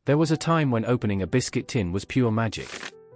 There was a time when opening a biscuit tin was pure magic.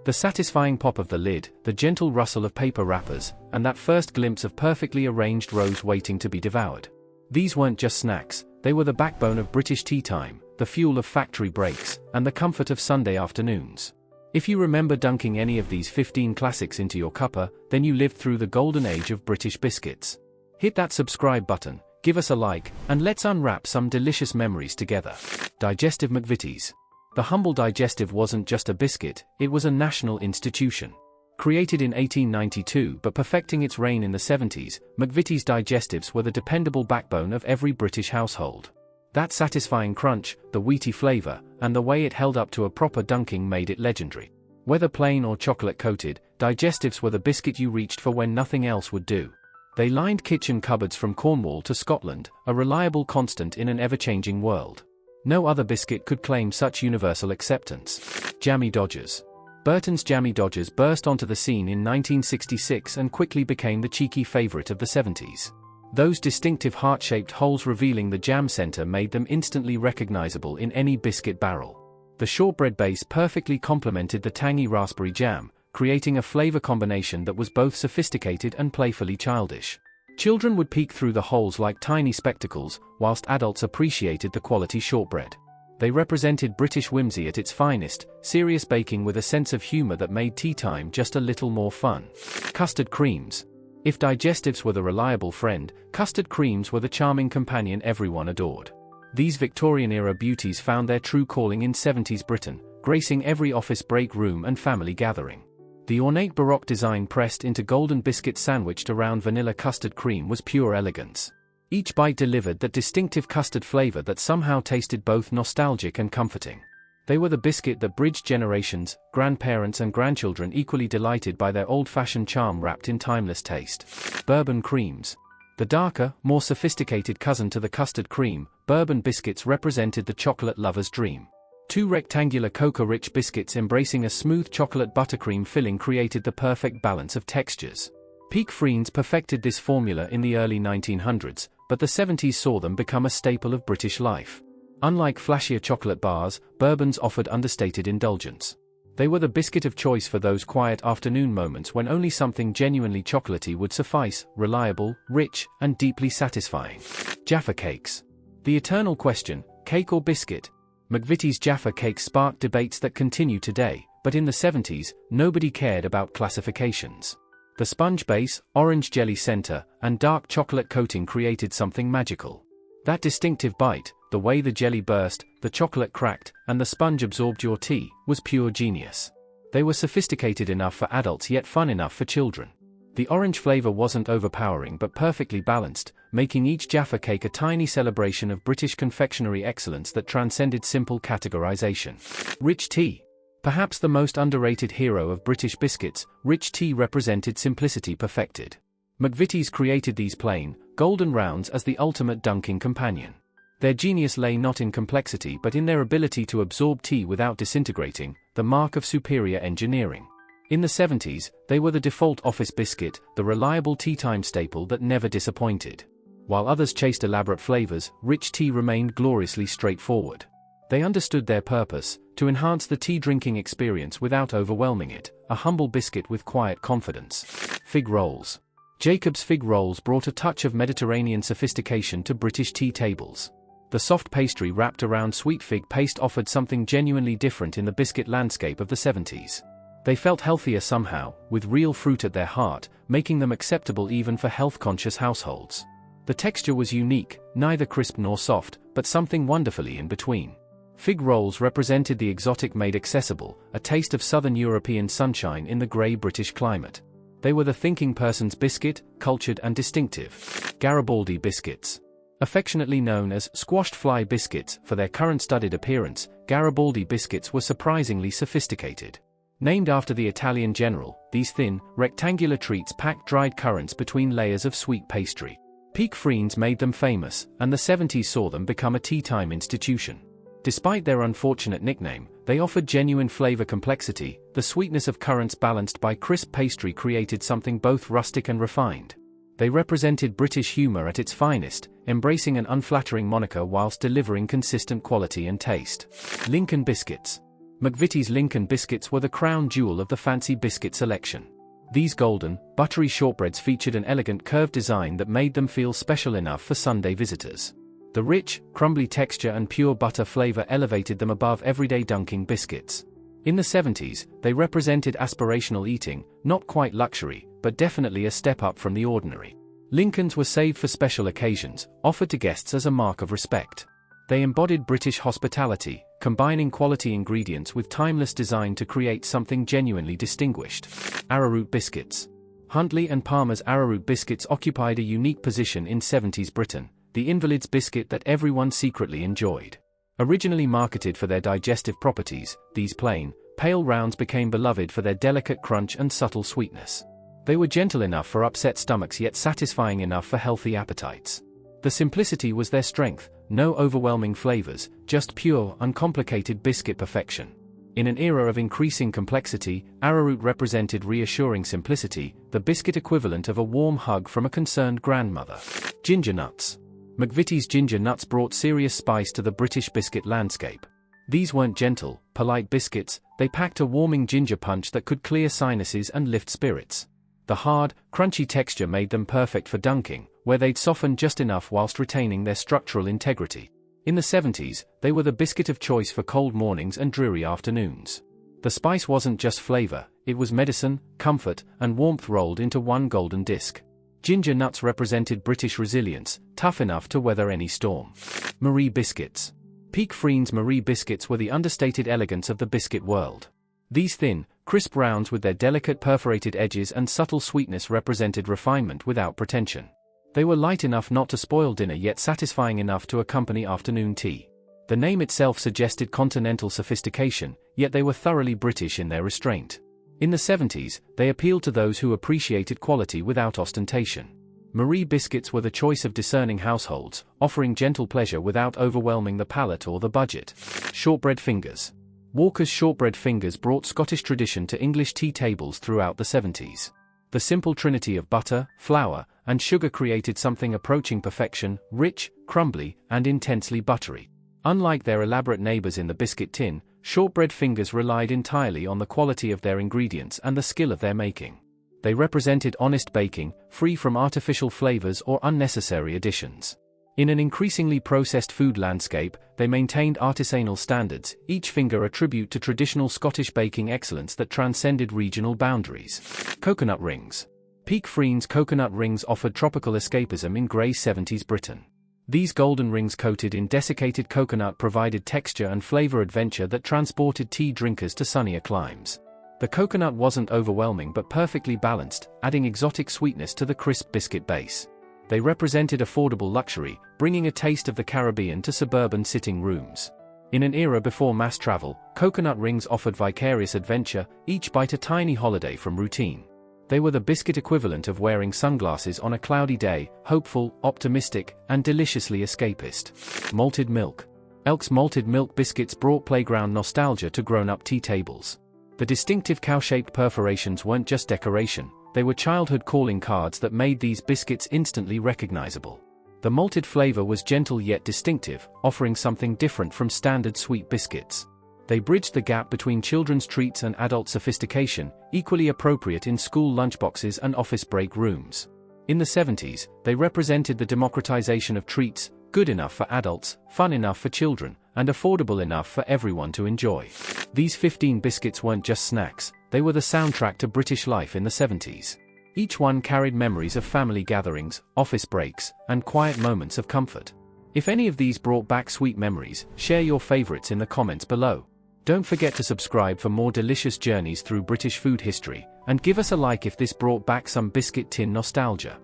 The satisfying pop of the lid, the gentle rustle of paper wrappers, and that first glimpse of perfectly arranged rows waiting to be devoured. These weren't just snacks, they were the backbone of British tea time, the fuel of factory breaks, and the comfort of Sunday afternoons. If you remember dunking any of these 15 classics into your cuppa, then you lived through the golden age of British biscuits. Hit that subscribe button, give us a like, and let's unwrap some delicious memories together. Digestive McVitie's. The humble Digestive wasn't just a biscuit, it was a national institution. Created in 1892 but perfecting its reign in the 70s, McVitie's Digestives were the dependable backbone of every British household. That satisfying crunch, the wheaty flavor, and the way it held up to a proper dunking made it legendary. Whether plain or chocolate-coated, Digestives were the biscuit you reached for when nothing else would do. They lined kitchen cupboards from Cornwall to Scotland, a reliable constant in an ever-changing world. No other biscuit could claim such universal acceptance. Jammie Dodgers. Burton's Jammie Dodgers burst onto the scene in 1966 and quickly became the cheeky favorite of the 70s. Those distinctive heart-shaped holes revealing the jam center made them instantly recognizable in any biscuit barrel. The shortbread base perfectly complemented the tangy raspberry jam, creating a flavor combination that was both sophisticated and playfully childish. Children would peek through the holes like tiny spectacles, whilst adults appreciated the quality shortbread. They represented British whimsy at its finest, serious baking with a sense of humor that made tea time just a little more fun. Custard Creams. If Digestives were the reliable friend, Custard Creams were the charming companion everyone adored. These Victorian-era beauties found their true calling in 70s Britain, gracing every office break room and family gathering. The ornate Baroque design pressed into golden biscuit sandwiched around vanilla custard cream was pure elegance. Each bite delivered that distinctive custard flavor that somehow tasted both nostalgic and comforting. They were the biscuit that bridged generations, grandparents and grandchildren equally delighted by their old-fashioned charm wrapped in timeless taste. Bourbon Creams. The darker, more sophisticated cousin to the custard cream, Bourbon Biscuits represented the chocolate lover's dream. Two rectangular cocoa-rich biscuits embracing a smooth chocolate buttercream filling created the perfect balance of textures. Peak Friends perfected this formula in the early 1900s, but the 70s saw them become a staple of British life. Unlike flashier chocolate bars, Bourbons offered understated indulgence. They were the biscuit of choice for those quiet afternoon moments when only something genuinely chocolatey would suffice, reliable, rich, and deeply satisfying. Jaffa Cakes. The eternal question, cake or biscuit? McVitie's Jaffa Cakes sparked debates that continue today, but in the 70s, nobody cared about classifications. The sponge base, orange jelly center, and dark chocolate coating created something magical. That distinctive bite, the way the jelly burst, the chocolate cracked, and the sponge absorbed your tea, was pure genius. They were sophisticated enough for adults yet fun enough for children. The orange flavor wasn't overpowering but perfectly balanced, making each Jaffa Cake a tiny celebration of British confectionery excellence that transcended simple categorization. Rich tea. Perhaps the most underrated hero of British biscuits, rich tea represented simplicity perfected. McVitie's created these plain, golden rounds as the ultimate dunking companion. Their genius lay not in complexity but in their ability to absorb tea without disintegrating, the mark of superior engineering. In the 70s, they were the default office biscuit, the reliable tea-time staple that never disappointed. While others chased elaborate flavors, rich tea remained gloriously straightforward. They understood their purpose, to enhance the tea-drinking experience without overwhelming it, a humble biscuit with quiet confidence. Fig rolls. Jacob's fig rolls brought a touch of Mediterranean sophistication to British tea tables. The soft pastry wrapped around sweet fig paste offered something genuinely different in the biscuit landscape of the 70s. They felt healthier somehow, with real fruit at their heart, making them acceptable even for health-conscious households. The texture was unique, neither crisp nor soft, but something wonderfully in between. Fig rolls represented the exotic made accessible, a taste of southern European sunshine in the grey British climate. They were the thinking person's biscuit, cultured and distinctive. Garibaldi Biscuits. Affectionately known as squashed fly biscuits for their currant studded appearance, Garibaldi biscuits were surprisingly sophisticated. Named after the Italian general, these thin, rectangular treats packed dried currants between layers of sweet pastry. Peak Friends made them famous, and the 70s saw them become a tea-time institution. Despite their unfortunate nickname, they offered genuine flavor complexity. The sweetness of currants balanced by crisp pastry created something both rustic and refined. They represented British humour at its finest, embracing an unflattering moniker whilst delivering consistent quality and taste. Lincoln Biscuits. McVitie's Lincoln Biscuits were the crown jewel of the fancy biscuit selection. These golden, buttery shortbreads featured an elegant curved design that made them feel special enough for Sunday visitors. The rich, crumbly texture and pure butter flavour elevated them above everyday dunking biscuits. In the 70s, they represented aspirational eating, not quite luxury, but definitely a step up from the ordinary. Lincolns were saved for special occasions, offered to guests as a mark of respect. They embodied British hospitality, combining quality ingredients with timeless design to create something genuinely distinguished. Ararut Biscuits. Huntley and Palmer's Ararut Biscuits occupied a unique position in 70s Britain, the invalid's biscuit that everyone secretly enjoyed. Originally marketed for their digestive properties, these plain, pale rounds became beloved for their delicate crunch and subtle sweetness. They were gentle enough for upset stomachs yet satisfying enough for healthy appetites. The simplicity was their strength, no overwhelming flavors, just pure, uncomplicated biscuit perfection. In an era of increasing complexity, Ararut represented reassuring simplicity, the biscuit equivalent of a warm hug from a concerned grandmother. Ginger nuts. McVitie's ginger nuts brought serious spice to the British biscuit landscape. These weren't gentle, polite biscuits, they packed a warming ginger punch that could clear sinuses and lift spirits. The hard, crunchy texture made them perfect for dunking, where they'd soften just enough whilst retaining their structural integrity. In the 70s, they were the biscuit of choice for cold mornings and dreary afternoons. The spice wasn't just flavor, it was medicine, comfort, and warmth rolled into one golden disc. Ginger nuts represented British resilience, tough enough to weather any storm. Marie Biscuits. Peak Friend's Marie Biscuits were the understated elegance of the biscuit world. These thin, crisp rounds with their delicate perforated edges and subtle sweetness represented refinement without pretension. They were light enough not to spoil dinner yet satisfying enough to accompany afternoon tea. The name itself suggested continental sophistication, yet they were thoroughly British in their restraint. In the 70s, they appealed to those who appreciated quality without ostentation. Marie Biscuits were the choice of discerning households, offering gentle pleasure without overwhelming the palate or the budget. Shortbread Fingers. Walker's Shortbread Fingers brought Scottish tradition to English tea tables throughout the 70s. The simple trinity of butter, flour, and sugar created something approaching perfection, rich, crumbly, and intensely buttery. Unlike their elaborate neighbors in the biscuit tin, Shortbread Fingers relied entirely on the quality of their ingredients and the skill of their making. They represented honest baking, free from artificial flavors or unnecessary additions. In an increasingly processed food landscape, they maintained artisanal standards, each finger a tribute to traditional Scottish baking excellence that transcended regional boundaries. Coconut Rings. Peak Friend's coconut rings offered tropical escapism in grey 70s Britain. These golden rings coated in desiccated coconut provided texture and flavor adventure that transported tea drinkers to sunnier climes. The coconut wasn't overwhelming but perfectly balanced, adding exotic sweetness to the crisp biscuit base. They represented affordable luxury, bringing a taste of the Caribbean to suburban sitting rooms. In an era before mass travel, coconut rings offered vicarious adventure, each bite a tiny holiday from routine. They were the biscuit equivalent of wearing sunglasses on a cloudy day, hopeful, optimistic, and deliciously escapist. Malted Milk. Elk's Malted Milk biscuits brought playground nostalgia to grown-up tea tables. The distinctive cow-shaped perforations weren't just decoration, they were childhood calling cards that made these biscuits instantly recognizable. The malted flavor was gentle yet distinctive, offering something different from standard sweet biscuits. They bridged the gap between children's treats and adult sophistication, equally appropriate in school lunchboxes and office break rooms. In the 70s, they represented the democratization of treats, good enough for adults, fun enough for children, and affordable enough for everyone to enjoy. These 15 biscuits weren't just snacks, they were the soundtrack to British life in the 70s. Each one carried memories of family gatherings, office breaks, and quiet moments of comfort. If any of these brought back sweet memories, share your favorites in the comments below. Don't forget to subscribe for more delicious journeys through British food history, and give us a like if this brought back some biscuit tin nostalgia.